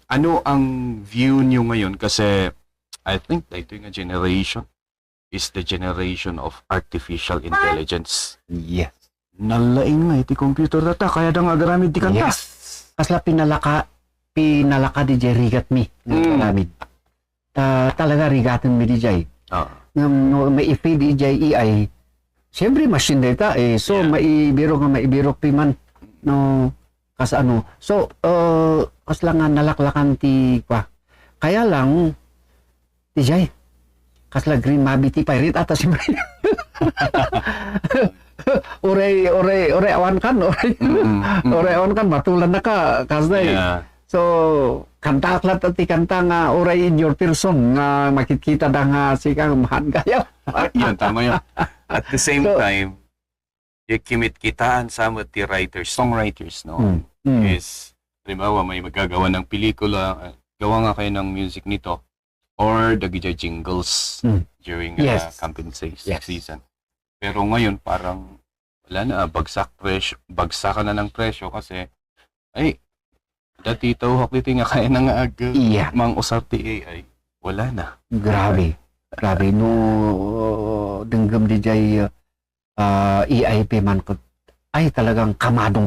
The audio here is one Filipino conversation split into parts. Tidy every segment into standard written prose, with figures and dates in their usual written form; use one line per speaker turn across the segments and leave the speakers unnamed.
Ano ang view nyo ngayon? Kasi I think ito yung generation is the generation of artificial intelligence.
Yes.
Nalaing nga iti computer data, kaya da nga garamid ti kanta.
Yes. Kasla pinalaka di jay rigat mi. Garamid. Talaga rigatan mi di jay. No, may ipi di jay AI. Siyempre machine data eh. So maibiro pi man no kas ano. So kasla nga nalaklakan ti kwa. Kaya lang di jay. Kasla green mabiti pirate ata si Oray awan kan, oray awan kan matulan na ka kasday. So kanta aklat ti kanta nga oray in your person nga makikita da nga sikang mahan kaya.
Yan, tama yun. At the same time, yung kimit-kitaan sa mga ti writers, songwriters, no? Is, halimbawa, may magagawa ng pelikula, gawa nga kayo ng music nito, or dagijay jingles during campaign season. Pero ngayon, parang, wala na, bagsakan na ng presyo kasi, ay, dati tawag dito nga kaya na nga mang usap ti AI, wala na.
Grabe. No, denggam di jay AI man ko. Ay, talagang kamado.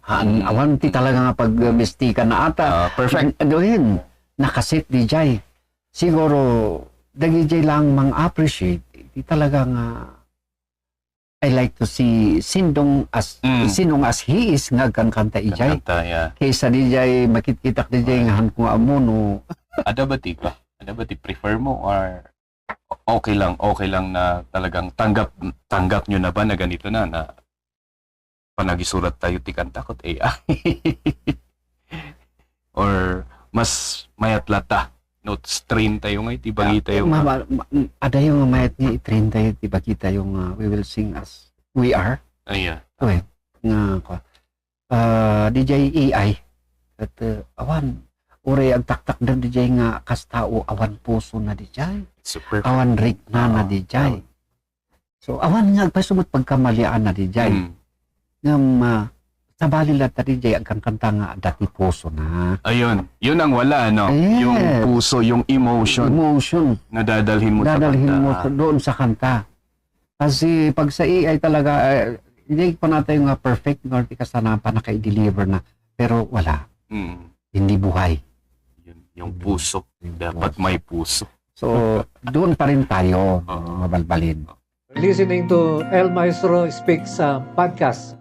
Awan ti talaga nga pag-mistikan na ata.
Perfect.
Doon, nakasit di jay. Siguro, dagi jay lang mang-appreciate. Di talaga nga I like to see sinong as he is nga kanta ijay. Kaysa di jay makit-kitak di jay nga han kung amo no.
Ada ba ti prefer mo or okay lang na talagang tanggap nyo na ba na ganito na panagisurat tayo ti kanta kot AI? Or mas mayat lata notes train tayo nga itibagi tayo
ada yung mayat niya i-train tayo itibagi tayo nga we will sing as we are nga ko DJ AI at awan uri ang taktak na DJ nga kastao awan puso na DJ awan rig na DJ so awan nga agpasumot pagkamalian na DJ sabali lang ta DJ ang kanta nga dati puso na. Ayun.
Yun ang wala, no? Yung puso, yung emotion. Na dadalhin mo
doon sa kanta. Kasi pag sa AI talaga, hindi pa natin nga perfect nga kasana pa naka-deliver na. Pero wala. Hindi buhay.
Yung puso. Dapat may puso.
So, doon pa rin tayo mabalbalin.
Listening to El Maestro Speaks podcast.